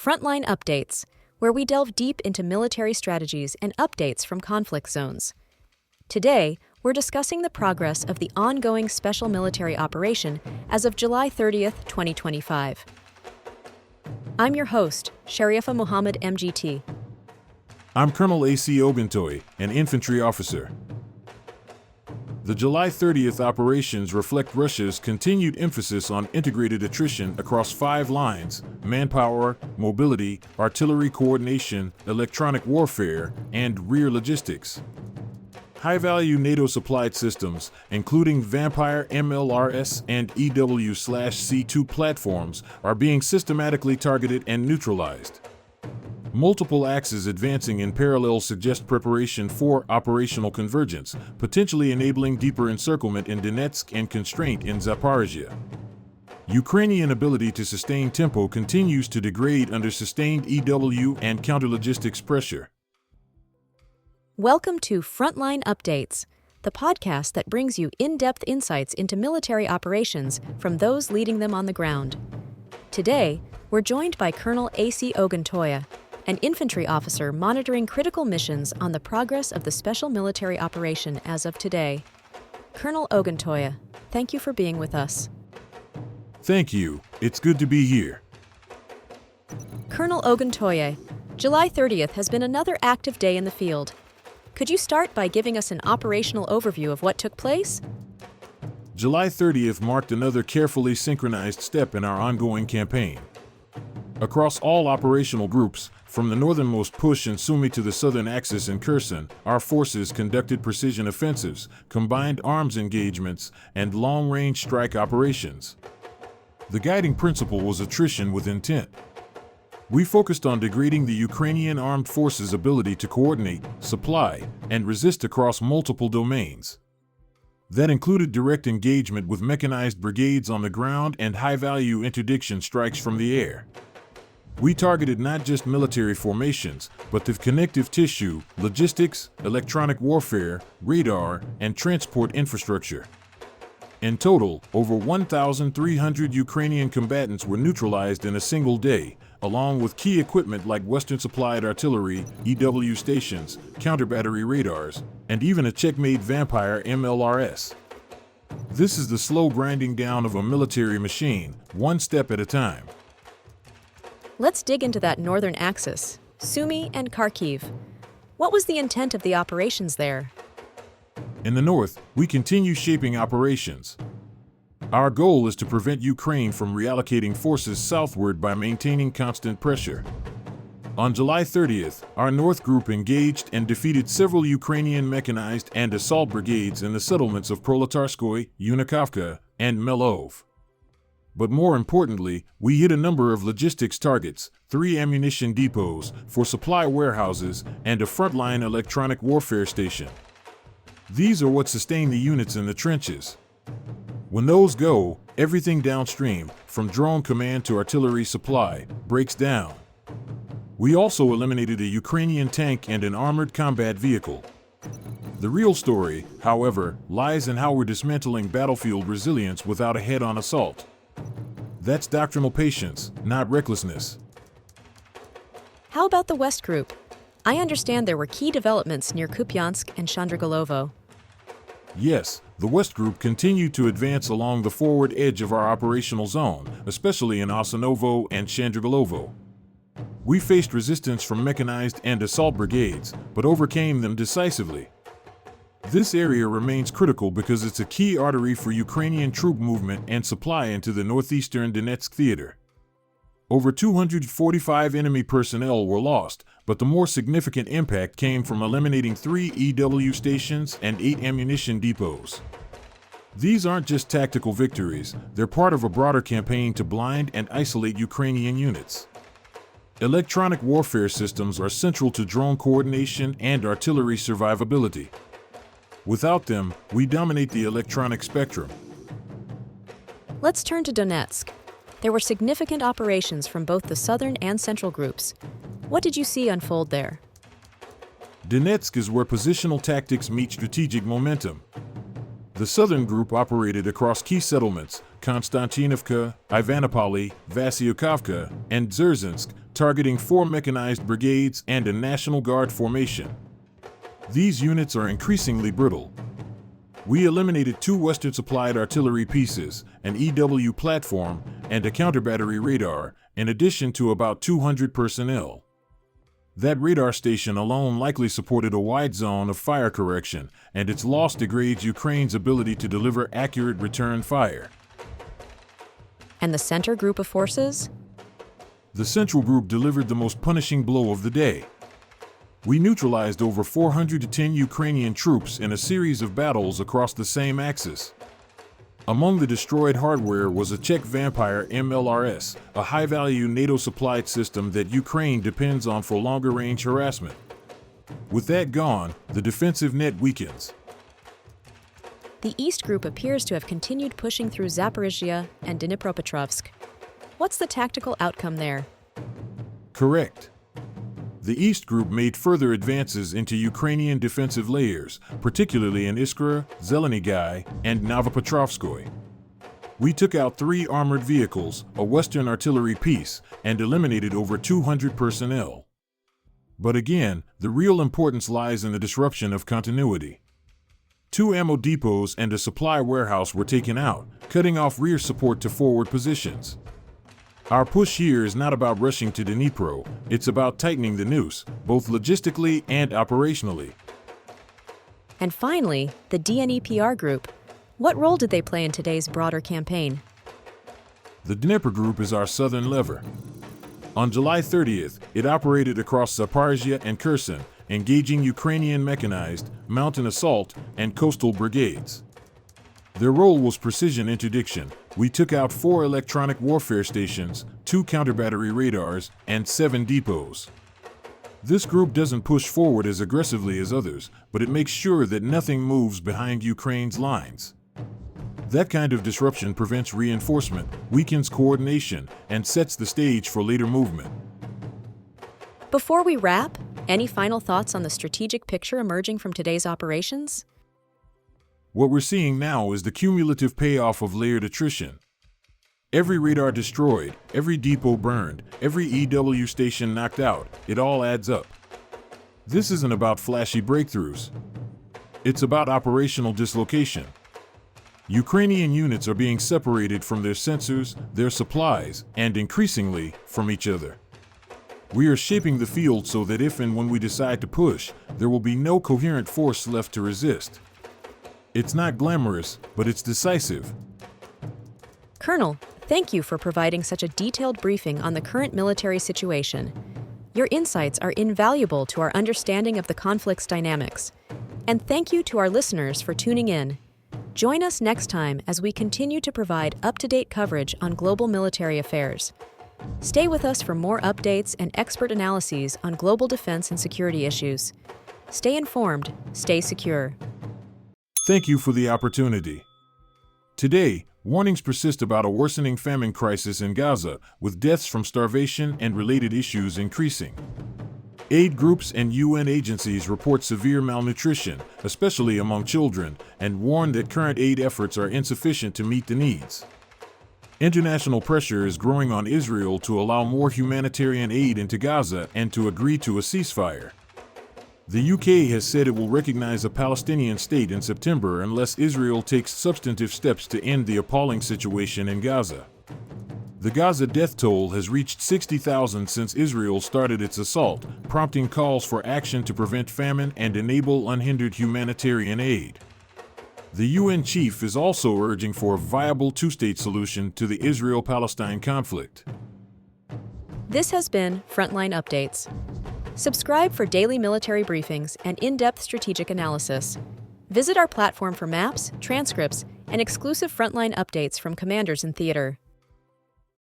Frontline Updates, where we delve deep into military strategies and updates from conflict zones. Today, we're discussing the progress of the ongoing special military operation as of July 30th, 2025. I'm your host, Sharifa Muhammad MGT. I'm Colonel A.C. Oguntoye, an infantry officer. The July 30th operations reflect Russia's continued emphasis on integrated attrition across 5 lines: manpower, mobility, artillery coordination, electronic warfare, and rear logistics. High-value NATO-supplied systems, including Vampire MLRS and EW/C2 platforms, are being systematically targeted and neutralized. Multiple axes advancing in parallel suggest preparation for operational convergence, potentially enabling deeper encirclement in Donetsk and constraint in Zaporizhzhia. Ukrainian ability to sustain tempo continues to degrade under sustained EW and counterlogistics pressure. Welcome to Frontline Updates, the podcast that brings you in-depth insights into military operations from those leading them on the ground. Today, we're joined by Colonel A.C. Oguntoye, an infantry officer monitoring critical missions on the progress of the special military operation as of today. Colonel Oguntoye, thank you for being with us. Thank you. It's good to be here. Colonel Oguntoye, July 30th has been another active day in the field. Could you start by giving us an operational overview of what took place? July 30th marked another carefully synchronized step in our ongoing campaign. Across all operational groups, from the northernmost push in Sumy to the southern axis in Kherson, our forces conducted precision offensives, combined arms engagements, and long-range strike operations. The guiding principle was attrition with intent. We focused on degrading the Ukrainian armed forces' ability to coordinate, supply, and resist across multiple domains. That included direct engagement with mechanized brigades on the ground and high-value interdiction strikes from the air. We targeted not just military formations, but the connective tissue, logistics, electronic warfare, radar, and transport infrastructure. In total, over 1,300 Ukrainian combatants were neutralized in a single day, along with key equipment like Western-supplied artillery, EW stations, counter-battery radars, and even a Czech-made Vampire MLRS. This is the slow grinding down of a military machine, one step at a time. Let's dig into that northern axis, Sumy and Kharkiv. What was the intent of the operations there? In the north, we continue shaping operations. Our goal is to prevent Ukraine from reallocating forces southward by maintaining constant pressure. On July 30th, our North Group engaged and defeated several Ukrainian mechanized and assault brigades in the settlements of Proletarskoye, Yunakovka, and Melov. But more importantly, we hit a number of logistics targets, 3 ammunition depots, 4 supply warehouses, and a frontline electronic warfare station. These are what sustain the units in the trenches. When those go, everything downstream, from drone command to artillery supply, breaks down. We also eliminated a Ukrainian tank and an armored combat vehicle. The real story, however, lies in how we're dismantling battlefield resilience without a head-on assault. That's doctrinal patience, not recklessness. How about the West Group? I understand there were key developments near Kupiansk and Chandrigolovo. Yes, the West Group continued to advance along the forward edge of our operational zone, especially in Osinovo and Chandrigolovo. We faced resistance from mechanized and assault brigades, but overcame them decisively. This area remains critical because it's a key artery for Ukrainian troop movement and supply into the northeastern Donetsk theater. Over 245 enemy personnel were lost, but the more significant impact came from eliminating 3 EW stations and 8 ammunition depots. These aren't just tactical victories, they're part of a broader campaign to blind and isolate Ukrainian units. Electronic warfare systems are central to drone coordination and artillery survivability. Without them, we dominate the electronic spectrum. Let's turn to Donetsk. There were significant operations from both the southern and central groups. What did you see unfold there? Donetsk is where positional tactics meet strategic momentum. The southern group operated across key settlements, Konstantinovka, Ivanopoli, Vasyukovka, and Dzerzhinsk, targeting 4 mechanized brigades and a National Guard formation. These units are increasingly brittle. We eliminated 2 Western-supplied artillery pieces, an EW platform, and a counter-battery radar, in addition to about 200 personnel. That radar station alone likely supported a wide zone of fire correction, and its loss degrades Ukraine's ability to deliver accurate return fire. And the center group of forces? The Central Group delivered the most punishing blow of the day. We neutralized over 410 Ukrainian troops in a series of battles across the same axis. Among the destroyed hardware was a Czech Vampire MLRS, a high-value NATO-supplied system that Ukraine depends on for longer-range harassment. With that gone, the defensive net weakens. The East Group appears to have continued pushing through Zaporizhzhia and Dnipropetrovsk. What's the tactical outcome there? Correct. The East Group made further advances into Ukrainian defensive layers, particularly in Iskra, Zelenigay, and Novopetrovskoye. We took out 3 armored vehicles, a Western artillery piece, and eliminated over 200 personnel. But again, the real importance lies in the disruption of continuity. 2 ammo depots and a supply warehouse were taken out, cutting off rear support to forward positions. Our push here is not about rushing to Dnipro, it's about tightening the noose, both logistically and operationally. And finally, the DNEPR Group. What role did they play in today's broader campaign? The Dnipro Group is our southern lever. On July 30th, it operated across Zaporizhzhia and Kherson, engaging Ukrainian mechanized, mountain assault, and coastal brigades. Their role was precision interdiction. We took out 4 electronic warfare stations, 2 counter-battery radars, and 7 depots. This group doesn't push forward as aggressively as others, but it makes sure that nothing moves behind Ukraine's lines. That kind of disruption prevents reinforcement, weakens coordination, and sets the stage for later movement. Before we wrap, any final thoughts on the strategic picture emerging from today's operations? What we're seeing now is the cumulative payoff of layered attrition. Every radar destroyed, every depot burned, every EW station knocked out, it all adds up. This isn't about flashy breakthroughs. It's about operational dislocation. Ukrainian units are being separated from their sensors, their supplies, and increasingly, from each other. We are shaping the field so that if and when we decide to push, there will be no coherent force left to resist. It's not glamorous, but it's decisive. Colonel, thank you for providing such a detailed briefing on the current military situation. Your insights are invaluable to our understanding of the conflict's dynamics. And thank you to our listeners for tuning in. Join us next time as we continue to provide up-to-date coverage on global military affairs. Stay with us for more updates and expert analyses on global defense and security issues. Stay informed, stay secure. Thank you for the opportunity. Today, warnings persist about a worsening famine crisis in Gaza, with deaths from starvation and related issues increasing. Aid groups and UN agencies report severe malnutrition, especially among children, and warn that current aid efforts are insufficient to meet the needs. International pressure is growing on Israel to allow more humanitarian aid into Gaza and to agree to a ceasefire. The UK has said it will recognize a Palestinian state in September unless Israel takes substantive steps to end the appalling situation in Gaza. The Gaza death toll has reached 60,000 since Israel started its assault, prompting calls for action to prevent famine and enable unhindered humanitarian aid. The UN chief is also urging for a viable two-state solution to the Israel-Palestine conflict. This has been Frontline Updates. Subscribe for daily military briefings and in-depth strategic analysis. Visit our platform for maps, transcripts, and exclusive frontline updates from commanders in theater.